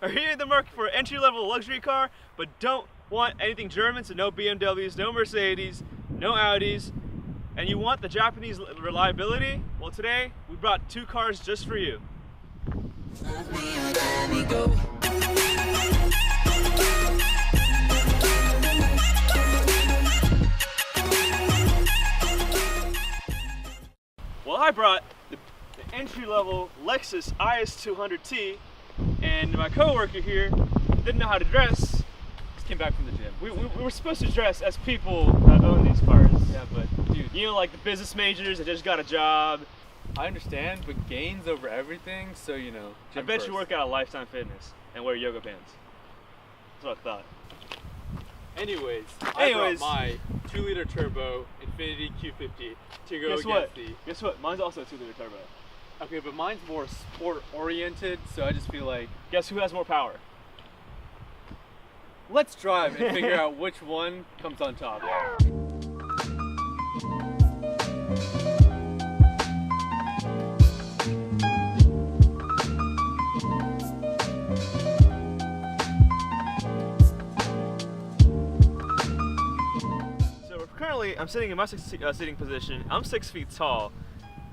Are you in the market for an entry-level luxury car, but don't want anything German, so no BMWs, no Mercedes, no Audis, and you want the Japanese reliability? Well, today we brought two cars just for you. Well, I brought the entry-level Lexus IS200t, and my coworker here didn't know how to dress. Just came back from the gym. We were supposed to dress as people that own these cars. Yeah, but dude, You know, like the business majors that just got a job. I understand, but gains over everything, so you know. I bet you work out at Lifetime Fitness and wear yoga pants. That's what I thought. Anyways, I brought my 2-liter turbo Infiniti Q50 to go against the... Guess what? Mine's also a 2-liter turbo. Okay, but mine's more sport-oriented, so I just feel like... Guess who has more power? Let's drive and figure out which one comes on top. Currently, I'm sitting in my seating position. I'm 6 feet tall.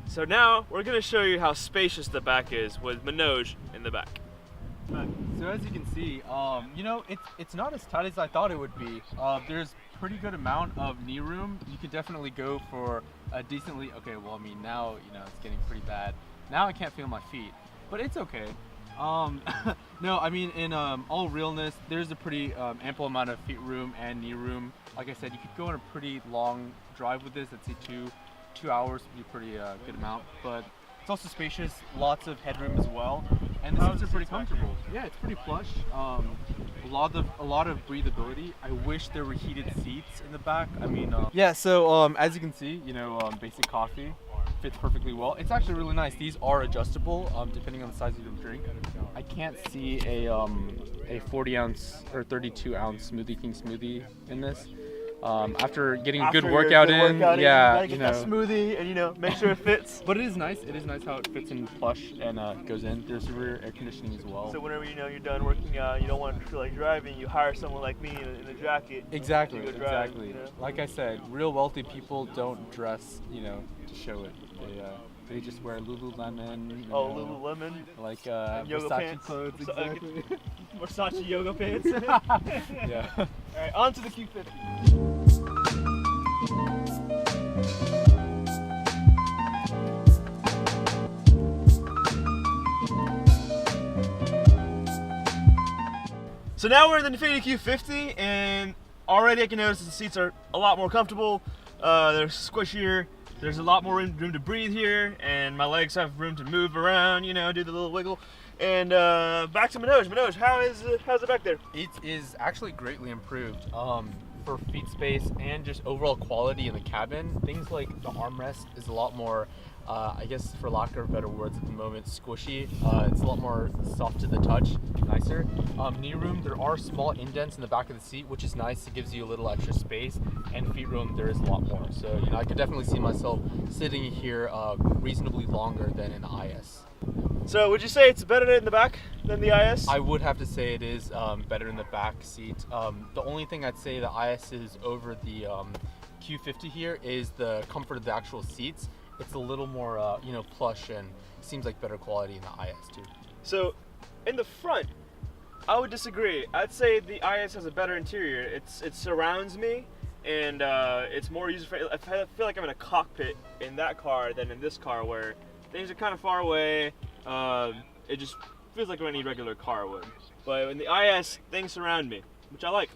So now we're gonna show you how spacious the back is with Manoj in the back. So as you can see, you know, it's not as tight as I thought it would be. There's pretty good amount of knee room. You could definitely go for a decently, okay, well, I mean, now, you know, it's getting pretty bad. Now I can't feel my feet, but it's okay. No, I mean, in all realness, there's a pretty ample amount of feet room and knee room. Like I said, you could go on a pretty long drive with this. I'd say two hours would be a pretty good amount, but it's also spacious, lots of headroom as well, and the seats are pretty comfortable. Yeah, it's pretty plush. A lot of breathability. I wish there were heated seats in the back. I mean, yeah. So as you can see, you know, basic coffee fits perfectly well. It's actually really nice. These are adjustable depending on the size of your drink. I can't see a 40 ounce or 32 ounce Smoothie King smoothie in this. After getting a good workout in, yeah, you know, that smoothie and, you know, make sure it fits. But it is nice. It is nice how it fits in plush and goes in. There's rear air conditioning as well. So whenever, you know, you're done working out, you don't want to feel like driving, you hire someone like me in a jacket. Exactly. To go drive, Exactly. you know? Like I said, real wealthy people don't dress, you know, to show it. They just wear Lululemon. Oh, Lululemon. Like yoga Versace pants. clothes. Exactly. Versace yoga pants. Yeah. All right, on to the Q50. So now we're in the Infiniti Q50, and already I can notice that the seats are a lot more comfortable. They're squishier. There's a lot more room to breathe here, and my legs have room to move around, you know, do the little wiggle. And back to Manoj. Manoj, how's it back there? It is actually greatly improved for feet space and just overall quality in the cabin. Things like the armrest is a lot more, I guess for lack of better words at the moment, squishy. It's a lot more soft to the touch, nicer. Knee room, there are small indents in the back of the seat, which is nice. It gives you a little extra space. And feet room, there is a lot more. So, you know, I could definitely see myself sitting here reasonably longer than in the IS. So would you say it's better in the back than the IS? I would have to say it is better in the back seat. The only thing I'd say the IS is over the Q50 here is the comfort of the actual seats. It's a little more, you know, plush and seems like better quality in the IS too. So in the front, I would disagree. I'd say the IS has a better interior. It surrounds me, and it's more user-friendly. I feel like I'm in a cockpit in that car than in this car, where things are kind of far away. It just feels like any regular car would. But in the IS, things surround me, which I like.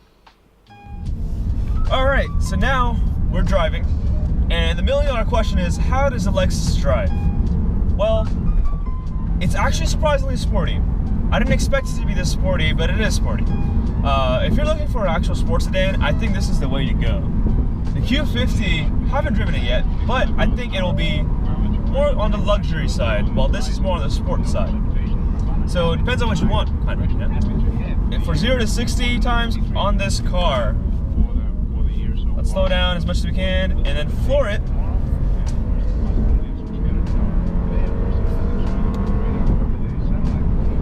All right, so now we're driving, and the $1,000,000 question is, how does a Lexus drive? Well, it's actually surprisingly sporty. I didn't expect it to be this sporty, but it is sporty. If you're looking for an actual sports sedan, I think this is the way to go. The Q50, haven't driven it yet, but I think it'll be more on the luxury side, while this is more on the sport side. So it depends on what you want, kind of. Yeah? And for 0 to 60 times on this car, let's slow down as much as we can, and then floor it.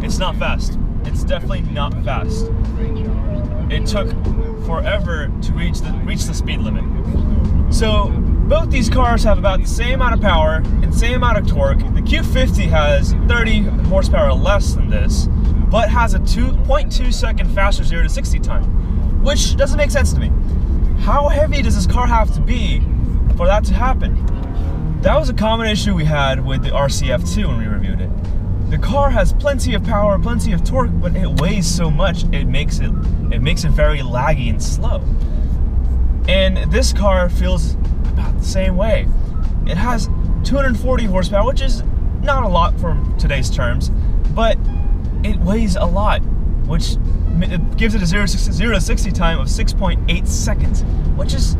It's not fast. it's definitely not fast. It took forever to reach the speed limit. So both these cars have about the same amount of power and same amount of torque. The Q50 has 30 horsepower less than this, but has a 2.2 second faster 0 to 60 time, which doesn't make sense to me. How heavy does this car have to be for that to happen? That was a common issue we had with the RCF2 when we reviewed it. The car has plenty of power, plenty of torque, but it weighs so much it makes it very laggy and slow. And this car feels about the same way. It has 240 horsepower, which is not a lot for today's terms, but it weighs a lot, which gives it a 0 to 60 time of 6.8 seconds, which is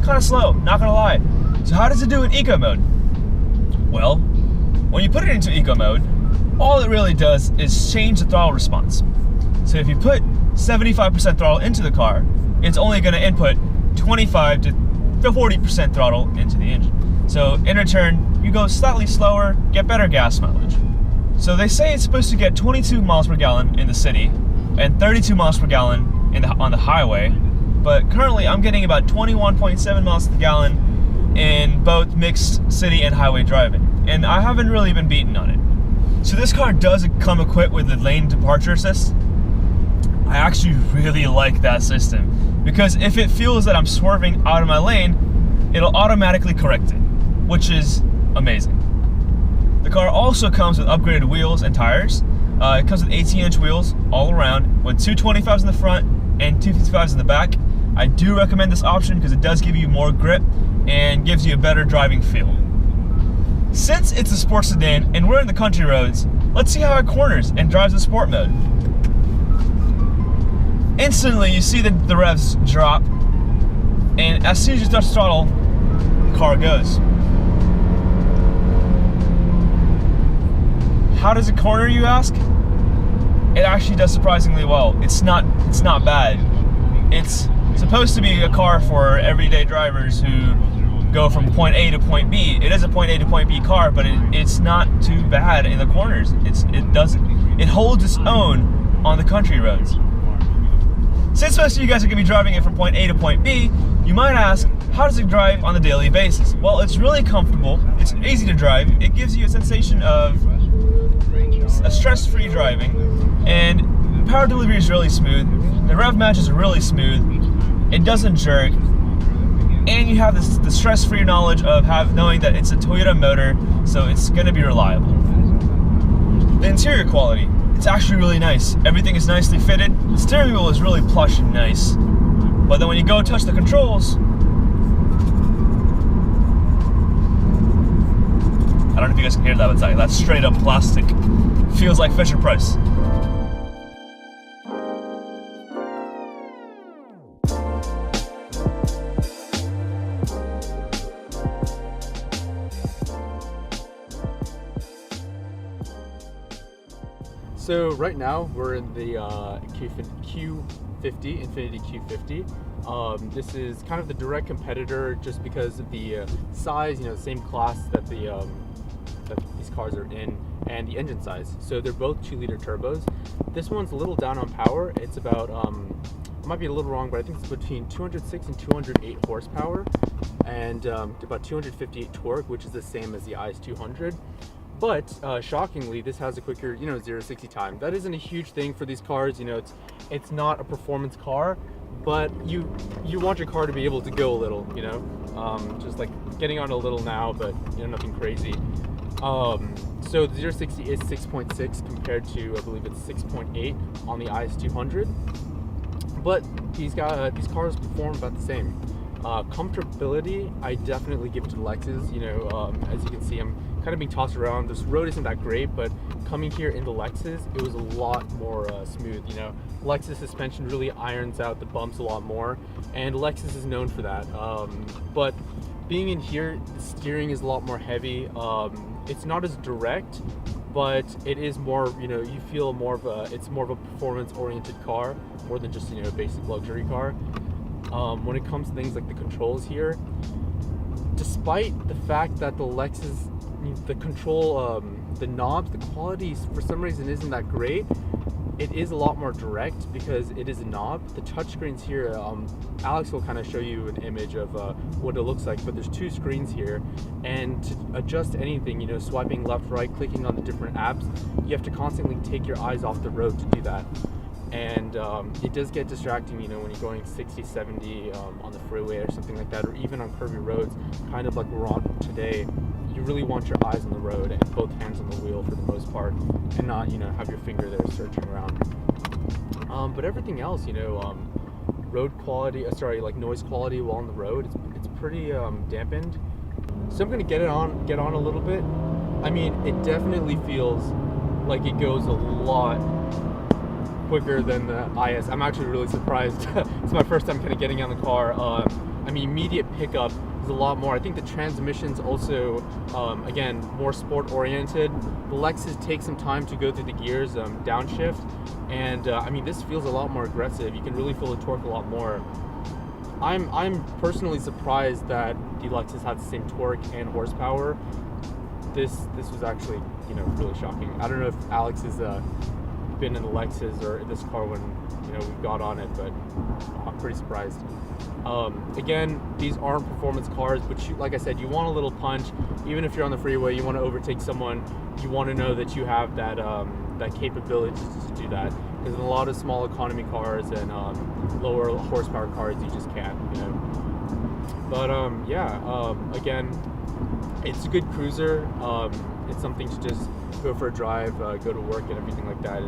kind of slow, not gonna lie. So how does it do in eco mode? Well, when you put it into eco mode, all it really does is change the throttle response. So if you put 75% throttle into the car, it's only gonna input 25 to 40% throttle into the engine. So in return, you go slightly slower, get better gas mileage. So they say it's supposed to get 22 miles per gallon in the city and 32 miles per gallon on the highway, but currently I'm getting about 21.7 miles per gallon in both mixed city and highway driving, and I haven't really been beaten on it. So this car does come equipped with the lane departure assist. I actually really like that system, because if it feels that I'm swerving out of my lane, it'll automatically correct it, which is amazing. The car also comes with upgraded wheels and tires. It comes with 18-inch wheels all around, with 225s in the front and 255s in the back. I do recommend this option because it does give you more grip and gives you a better driving feel. Since it's a sports sedan and we're in the country roads, let's see how it corners and drives in sport mode. Instantly, you see the revs drop, and as soon as you touch the throttle, the car goes. How does it corner, you ask? It actually does surprisingly well. It's not bad. It's supposed to be a car for everyday drivers who go from point A to point B. It is a point A to point B car, but it's not too bad in the corners. It holds its own on the country roads. Since most of you guys are going to be driving it from point A to point B, you might ask, how does it drive on a daily basis? Well, it's really comfortable, it's easy to drive, it gives you a sensation of a stress-free driving, and power delivery is really smooth, the rev matches are really smooth, it doesn't jerk, and you have the stress-free knowledge of knowing that it's a Toyota motor, so it's going to be reliable. The interior quality. It's actually really nice. Everything is nicely fitted. The steering wheel is really plush and nice. But then when you go touch the controls, I don't know if you guys can hear that, but that's straight up plastic. Feels like Fisher Price. So right now we're in the Q50, Infiniti Q50. This is kind of the direct competitor just because of the size, the same class that that these cars are in, and the engine size. So they're both 2-liter turbos. This one's a little down on power. It's about, I might be a little wrong, but I think it's between 206 and 208 horsepower, and about 258 torque, which is the same as the IS200. But shockingly, this has a quicker, 0 to 60 time. That isn't a huge thing for these cars. It's not a performance car, but you want your car to be able to go a little, just like getting on a little now, but nothing crazy. So the 0 to 60 is 6.6 compared to, I believe it's 6.8 on the IS200. But these cars perform about the same. Comfortability, I definitely give it to the Lexus. As you can see, I'm kind of being tossed around. This road isn't that great, but coming here in the Lexus, it was a lot more smooth. Lexus suspension really irons out the bumps a lot more, and Lexus is known for that. But being in here, the steering is a lot more heavy. It's not as direct, but it is more, you feel it's more of a performance-oriented car, more than just, a basic luxury car. When it comes to things like the controls here, despite the fact that the Lexus, the control, the knobs, the quality for some reason isn't that great, it is a lot more direct because it is a knob. The touchscreens here, Alex will kind of show you an image of what it looks like, but there's 2 screens here, and to adjust anything, you know, swiping left, right, clicking on the different apps, you have to constantly take your eyes off the road to do that. And it does get distracting, you know, when you're going 60, 70 on the freeway or something like that, or even on curvy roads, kind of like we're on today. You really want your eyes on the road and both hands on the wheel for the most part, and not, you know, have your finger there searching around. But everything else, you know, road quality, like noise quality while on the road, it's pretty dampened. So I'm gonna get on a little bit. I mean, it definitely feels like it goes a lot quicker than the IS. I'm actually really surprised. It's my first time kind of getting on the car. I mean, immediate pickup is a lot more. I think the transmission's also, again, more sport oriented. The Lexus takes some time to go through the gears, downshift, and I mean, this feels a lot more aggressive. You can really feel the torque a lot more. I'm personally surprised that the Lexus had the same torque and horsepower. This was actually, you know, really shocking. I don't know if Alex has been in the Lexus or in this car when, you know, we got on it, but I'm pretty surprised. Again, these aren't performance cars, but like I said, you want a little punch. Even if you're on the freeway, you want to overtake someone, you want to know that you have that that capability to do that. Because in a lot of small economy cars and lower horsepower cars, you just can't, you know. But again, it's a good cruiser. It's something to just go for a drive, go to work and everything like that.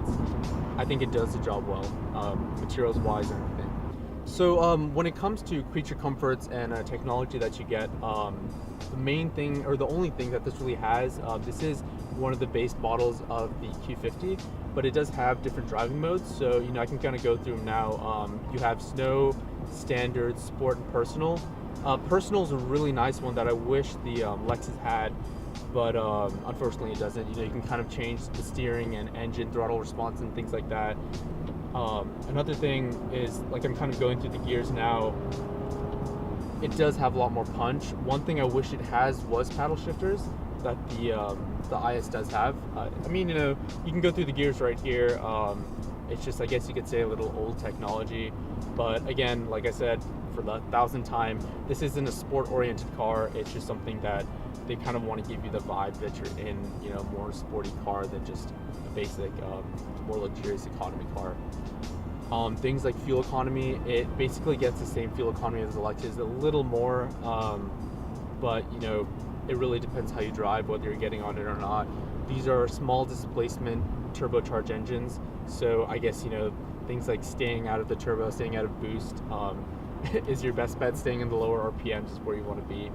I think it does the job well, materials wise and everything. So when it comes to creature comforts and technology that you get, the main thing, or the only thing that this really has, this is one of the base models of the Q50, but it does have different driving modes. So, you know, I can kind of go through them now. You have snow, standard, sport, and personal. Personal is a really nice one that I wish the Lexus had, but unfortunately it doesn't. You know, you can kind of change the steering and engine throttle response and things like that. Another thing is, like, I'm kind of going through the gears now. It does have a lot more punch. One thing I wish it has was paddle shifters that the IS does have. I mean, you know, you can go through the gears right here. It's just, I guess you could say, a little old technology. But again, like I said, for the 1,000th time, this isn't a sport-oriented car. It's just something that they kind of want to give you the vibe that you're in, you know, more sporty car than just a basic, more luxurious economy car. Things like fuel economy, it basically gets the same fuel economy as the Lexus, a little more, but you know, it really depends how you drive, whether you're getting on it or not. These are small displacement turbocharged engines, so I guess, you know, things like staying out of the turbo, staying out of boost is your best bet. Staying in the lower RPMs is where you want to be.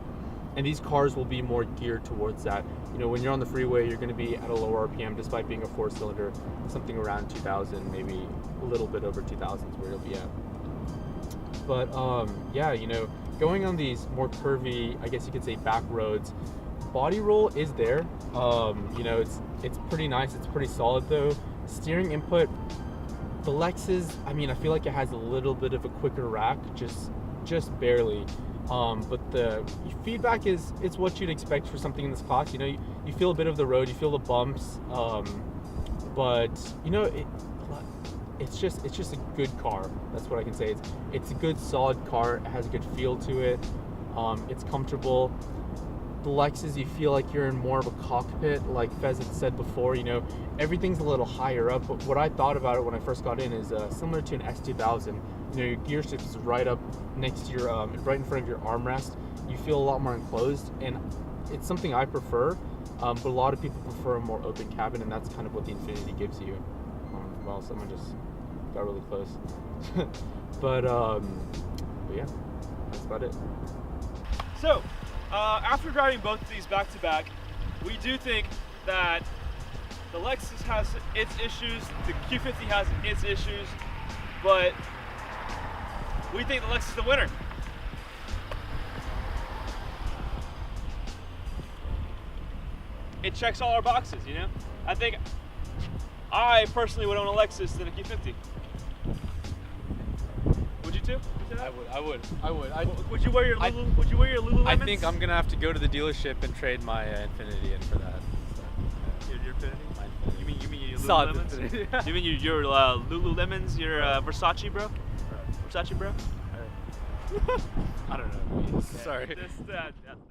And these cars will be more geared towards that. You know, when you're on the freeway, you're going to be at a lower RPM, despite being a 4-cylinder, something around 2,000, maybe a little bit over 2,000 is where you'll be at. But yeah, you know, going on these more curvy, I guess you could say, back roads, body roll is there. You know, it's pretty nice. It's pretty solid though. Steering input, the Lexus, I mean, I feel like it has a little bit of a quicker rack, just barely. But the feedback it's what you'd expect for something in this class. You know, you feel a bit of the road, you feel the bumps, but you know, it's just a good car. That's what I can say. It's a good, solid car. It has a good feel to it. It's comfortable. The Lexus, you feel like you're in more of a cockpit, like Fez had said before. You know, everything's a little higher up. But what I thought about it when I first got in is similar to an S2000. You know, your gear shift is right up next to your, right in front of your armrest. You feel a lot more enclosed, and it's something I prefer. But a lot of people prefer a more open cabin, and that's kind of what the Infiniti gives you. Well, someone just got really close. but yeah, that's about it. So, after driving both of these back to back, we do think that the Lexus has its issues, the Q50 has its issues, but we think the Lexus is the winner. It checks all our boxes, you know? I think I personally would own a Lexus than a Q50. Would you too? I would. Would you wear your Lululemons? I think I'm gonna have to go to the dealership and trade my Infiniti in for that. So, Your Infiniti? my Infiniti. You mean Your Saad Lululemons? Infiniti. You mean your Lululemons, your Versace, bro? Versace, bro? I don't know. Sorry. This,